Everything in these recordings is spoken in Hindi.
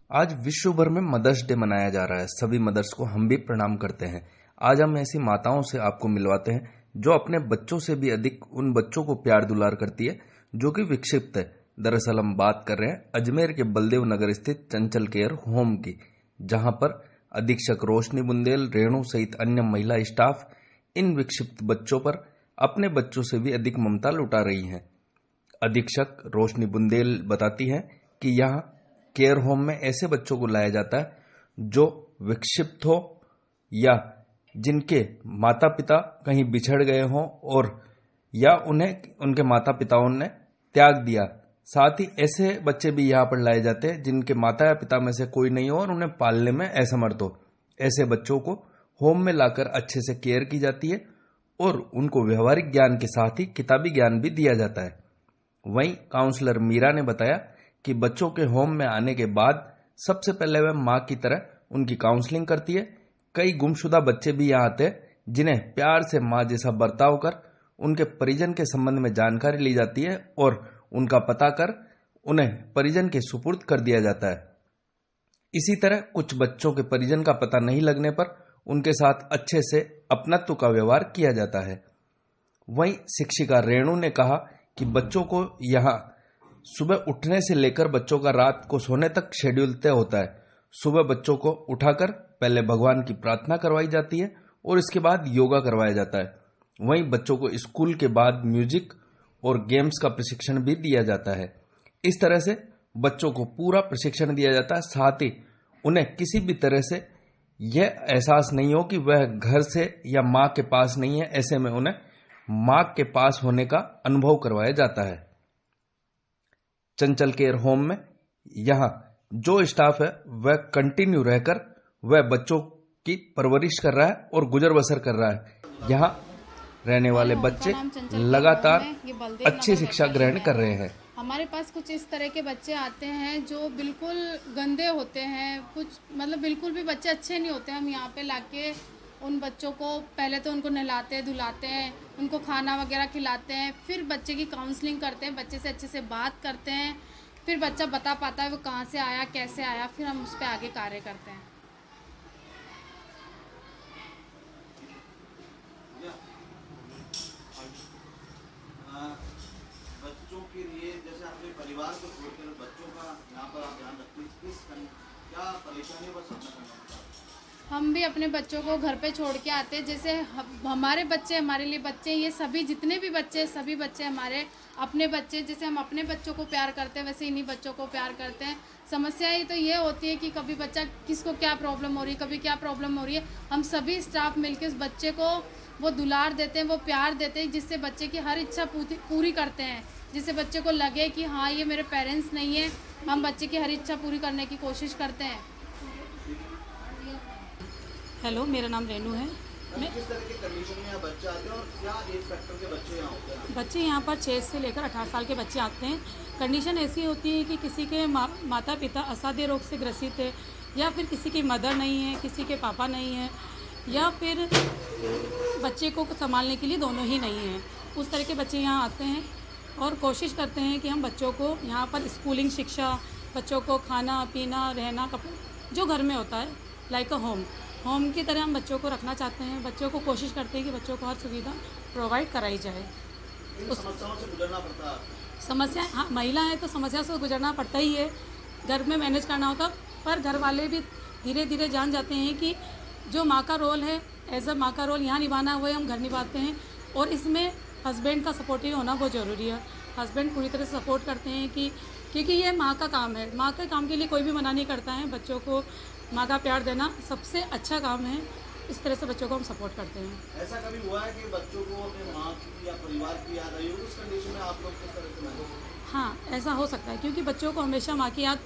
आज विश्व भर में मदर्स डे मनाया जा रहा है। सभी मदर्स को हम भी प्रणाम करते हैं। आज हम ऐसी माताओं से आपको मिलवाते हैं जो अपने बच्चों से भी अधिक उन बच्चों को प्यार दुलार करती है जो कि विक्षिप्त है। दरअसल हम बात कर रहे हैं अजमेर के बलदेव नगर स्थित चंचल केयर होम की, जहां पर अधीक्षक रोशनी बुंदेल, रेणु सहित अन्य महिला स्टाफ इन विक्षिप्त बच्चों पर अपने बच्चों से भी अधिक ममता लुटा रही हैं। अधीक्षक रोशनी बुंदेल बताती हैं कि यहाँ केयर होम में ऐसे बच्चों को लाया जाता है जो विक्षिप्त हो या जिनके माता पिता कहीं बिछड़ गए हों और या उन्हें उनके माता पिताओं ने त्याग दिया। साथ ही ऐसे बच्चे भी यहाँ पर लाए जाते हैं जिनके माता या पिता में से कोई नहीं हो और उन्हें पालने में असमर्थ हो। ऐसे बच्चों को होम में लाकर अच्छे से केयर की जाती है और उनको व्यवहारिक ज्ञान के साथ ही किताबी ज्ञान भी दिया जाता है। वहीं काउंसलर मीरा ने बताया कि बच्चों के होम में आने के बाद सबसे पहले वह माँ की तरह उनकी काउंसलिंग करती है। कई गुमशुदा बच्चे भी यहाँ आते हैं जिन्हें प्यार से माँ जैसा बर्ताव कर उनके परिजन के संबंध में जानकारी ली जाती है और उनका पता कर उन्हें परिजन के सुपुर्द कर दिया जाता है। इसी तरह कुछ बच्चों के परिजन का पता नहीं लगने पर उनके साथ अच्छे से अपनत्व का व्यवहार किया जाता है। वहीं शिक्षिका रेणु ने कहा कि बच्चों को यहाँ सुबह उठने से लेकर बच्चों का रात को सोने तक शेड्यूल तय होता है। सुबह बच्चों को उठाकर पहले भगवान की प्रार्थना करवाई जाती है और इसके बाद योगा करवाया जाता है। वहीं बच्चों को स्कूल के बाद म्यूजिक और गेम्स का प्रशिक्षण भी दिया जाता है। इस तरह से बच्चों को पूरा प्रशिक्षण दिया जाता है। साथ ही उन्हें किसी भी तरह से यह एहसास नहीं हो कि वह घर से या माँ के पास नहीं है। ऐसे में उन्हें माँ के पास होने का अनुभव करवाया जाता है। चंचल केयर होम में यहाँ जो स्टाफ है वह कंटिन्यू रहकर वह बच्चों की परवरिश कर रहा है और गुजर बसर कर रहा है। यहाँ रहने वाले बच्चे लगातार अच्छी शिक्षा ग्रहण कर रहे हैं। हमारे पास कुछ इस तरह के बच्चे आते हैं जो बिल्कुल गंदे होते हैं, कुछ मतलब बिल्कुल भी बच्चे अच्छे नहीं होते। हम यहाँ पे लाके उन बच्चों को पहले तो उनको नहलाते धुलाते हैं, उनको खाना वगैरह खिलाते हैं, फिर बच्चे की काउंसलिंग करते हैं, बच्चे से अच्छे से बात करते हैं, फिर बच्चा बता पाता है वो कहाँ से आया कैसे आया, फिर हम उस पर आगे कार्य करते हैं। बच्चों के लिए जैसे अपने परिवार को छोड़कर बच्चों का यहाँ पर आप ध्यान रखते हैं, क्या परेशानियों का सामना करना पड़ता है? हम भी अपने बच्चों को घर पे छोड़ के आते हैं। जैसे हमारे बच्चे हमारे लिए बच्चे, ये सभी जितने भी बच्चे सभी बच्चे हमारे अपने बच्चे। जैसे हम अपने बच्चों को प्यार करते हैं वैसे इन्हीं बच्चों को प्यार करते हैं। समस्या ही तो ये होती है कि कभी बच्चा किसको क्या प्रॉब्लम हो रही है, कभी क्या प्रॉब्लम हो रही है। हम सभी स्टाफ मिलकर उस बच्चे को वो दुलार देते हैं, वो प्यार देते हैं, जिससे बच्चे की हर इच्छा पूरी करते हैं, जिससे बच्चे को लगे कि हाँ ये मेरे पेरेंट्स नहीं है। हम बच्चे की हर इच्छा पूरी करने की कोशिश करते हैं। हेलो, मेरा नाम रेणु है। मैं किस तरह के कंडीशन में बच्चे आते हैं और क्या एज फैक्टर के बच्चे यहाँ होते हैं? बच्चे यहाँ पर 6 से लेकर 18 साल के बच्चे आते हैं। कंडीशन ऐसी होती है कि किसी के माता पिता असाध्य रोग से ग्रसित है, या फिर किसी की मदर नहीं है, किसी के पापा नहीं है, या फिर बच्चे को संभालने के लिए दोनों ही नहीं हैं। उस तरह के बच्चे यहाँ आते हैं और कोशिश करते हैं कि हम बच्चों को यहाँ पर स्कूलिंग शिक्षा, बच्चों को खाना पीना रहना कपड़ा जो घर में होता है लाइक अ होम की तरह हम बच्चों को रखना चाहते हैं। बच्चों को कोशिश करते हैं कि बच्चों को हर सुविधा प्रोवाइड कराई जाए। उस समस्याओं से गुजरना पड़ता है। समस्या, हाँ, महिला है तो समस्या से गुजरना पड़ता ही है। घर में मैनेज करना होता, पर घर वाले भी धीरे धीरे जान जाते हैं कि जो माँ का रोल है, एज अ माँ का रोल यहाँ निभाना है, वही हम घर निभाते हैं। और इसमें हस्बैंड का सपोर्टिव होना बहुत ज़रूरी है। हस्बैंड पूरी तरह से सपोर्ट करते हैं कि क्योंकि ये माँ का काम है। माँ के काम के लिए कोई भी मना नहीं करता है। बच्चों को माँ का प्यार देना सबसे अच्छा काम है। इस तरह से बच्चों को हम सपोर्ट करते हैं। ऐसा कभी हुआ है कि बच्चों को अपने माँ की या परिवार की याद आई हो, उस कंडीशन में आप लोग किस तरह से मैनेज करते हैं? हाँ, ऐसा हो सकता है, क्योंकि बच्चों को हमेशा माँ की याद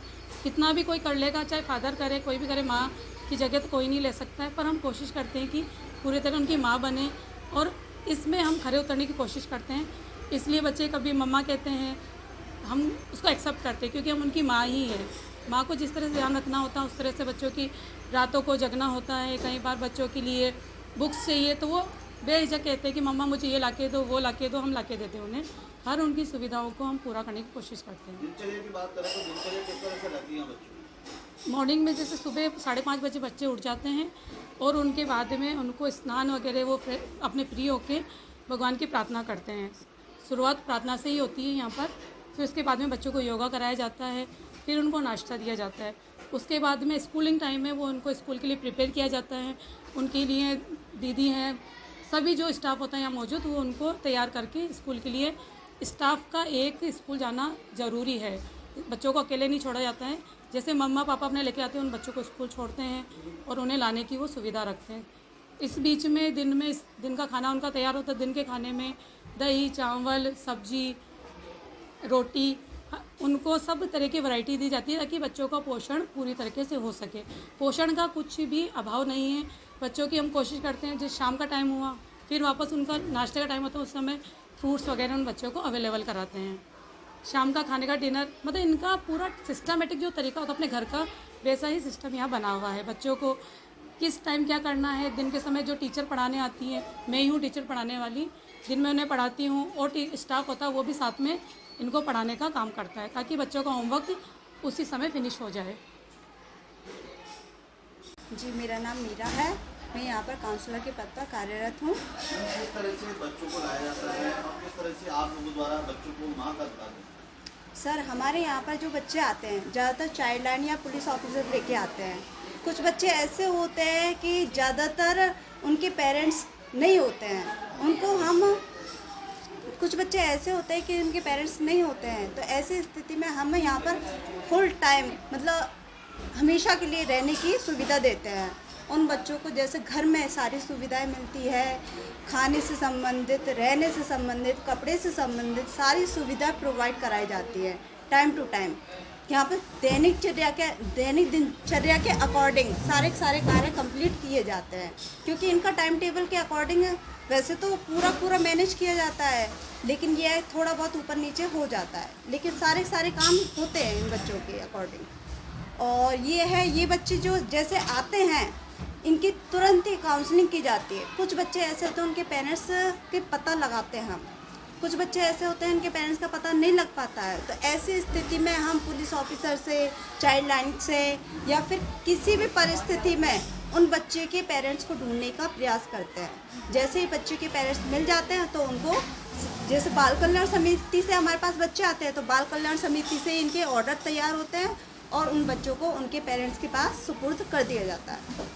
कितना भी कोई कर लेगा, चाहे फादर करे, कोई भी करे, माँ की जगह तो कोई नहीं ले सकता है। पर हम कोशिश करते हैं कि पूरी तरह उनकी माँ बने और इसमें हम खरे उतरने की कोशिश करते हैं। इसलिए बच्चे कभी मम्मा कहते हैं, हम उसको एक्सेप्ट करते हैं, क्योंकि हम उनकी माँ ही है। माँ को जिस तरह से ध्यान रखना होता है उस तरह से बच्चों की रातों को जगना होता है। कई बार बच्चों के लिए बुक्स चाहिए तो वो बेझिझक कहते हैं कि मम्मा मुझे ये लाके दो, वो लाके दो। हम लाके देते हैं उन्हें। हर उनकी सुविधाओं को हम पूरा करने की कोशिश करते हैं। दिनचर्या की बात करें तो दिनचर्या किस तरह से रहती है बच्चों? मॉर्निंग में जैसे सुबह 5:30 बजे बच्चे उठ जाते हैं और उनके बाद में उनको स्नान वगैरह वो अपने फ्री होके भगवान की प्रार्थना करते हैं। शुरुआत प्रार्थना से ही होती है यहाँ पर। फिर उसके बाद में बच्चों को योगा कराया जाता है, फिर उनको नाश्ता दिया जाता है। उसके बाद में स्कूलिंग टाइम में वो उनको स्कूल के लिए प्रिपेयर किया जाता है। उनके लिए दीदी हैं, सभी जो स्टाफ होता है यहाँ मौजूद, वो उनको तैयार करके स्कूल के लिए। स्टाफ का एक स्कूल जाना ज़रूरी है, बच्चों को अकेले नहीं छोड़ा जाता है। जैसे मम्मा पापा अपने लेके आते हैं, उन बच्चों को स्कूल छोड़ते हैं और उन्हें लाने की वो सुविधा रखते हैं। इस बीच में दिन का खाना उनका तैयार होता है। दिन के खाने में दही, चावल, सब्जी, रोटी, उनको सब तरह की वैरायटी दी जाती है ताकि बच्चों का पोषण पूरी तरीके से हो सके। पोषण का कुछ भी अभाव नहीं है। बच्चों की हम कोशिश करते हैं, जिस शाम का टाइम हुआ फिर वापस उनका नाश्ते का टाइम होता है, उस समय फ्रूट्स वगैरह उन बच्चों को अवेलेबल कराते हैं। शाम का खाने का डिनर, मतलब इनका पूरा सिस्टमेटिक जो तरीका होता है अपने घर का, वैसा ही सिस्टम यहाँ बना हुआ है। बच्चों को किस टाइम क्या करना है, दिन के समय जो टीचर पढ़ाने आती हैं, मैं ही हूँ टीचर पढ़ाने वाली, दिन में उन्हें पढ़ाती हूँ और स्टाफ होता है वो भी साथ में इनको पढ़ाने का काम करता है ताकि बच्चों का होमवर्क उसी समय फिनिश हो जाए। जी, मेरा नाम मीरा है। मैं यहाँ पर काउंसलर के पद पर कार्यरत हूँ। किस तरह से बच्चों को लाया जाता है और किस तरह से आप लोगों द्वारा बच्चों को माँ का बता दें? सर, हमारे यहाँ पर जो बच्चे आते हैं ज़्यादातर चाइल्ड लाइन या पुलिस ऑफिसर लेके आते हैं। कुछ बच्चे ऐसे होते हैं कि ज़्यादातर उनके पेरेंट्स नहीं होते हैं, उनको हम कुछ बच्चे ऐसे होते हैं कि उनके पेरेंट्स नहीं होते हैं, तो ऐसी स्थिति में हम यहाँ पर फुल टाइम मतलब हमेशा के लिए रहने की सुविधा देते हैं। उन बच्चों को जैसे घर में सारी सुविधाएं मिलती है, खाने से संबंधित, रहने से संबंधित, कपड़े से संबंधित सारी सुविधाएं प्रोवाइड कराई जाती है टाइम टू टाइम। यहाँ पर दैनिक दिनचर्या के अकॉर्डिंग सारे कार्य कंप्लीट किए जाते हैं, क्योंकि इनका टाइम टेबल के अकॉर्डिंग वैसे तो पूरा मैनेज किया जाता है, लेकिन यह थोड़ा बहुत ऊपर नीचे हो जाता है, लेकिन सारे काम होते हैं इन बच्चों के अकॉर्डिंग। और ये बच्चे जो जैसे आते हैं इनकी तुरंत ही काउंसलिंग की जाती है। कुछ बच्चे ऐसे होते हैं उनके पेरेंट्स के पता लगाते हैं हम, कुछ बच्चे ऐसे होते हैं उनके पेरेंट्स का पता नहीं लग पाता है, तो ऐसी स्थिति में हम पुलिस ऑफिसर से, चाइल्ड लाइन से या फिर किसी भी परिस्थिति में उन बच्चे के पेरेंट्स को ढूंढने का प्रयास करते हैं। जैसे ही बच्चे के पेरेंट्स मिल जाते हैं तो उनको, जैसे बाल कल्याण समिति से हमारे पास बच्चे आते हैं तो बाल कल्याण समिति से इनके ऑर्डर तैयार होते हैं और उन बच्चों को उनके पेरेंट्स के पास सुपुर्द कर दिया जाता है।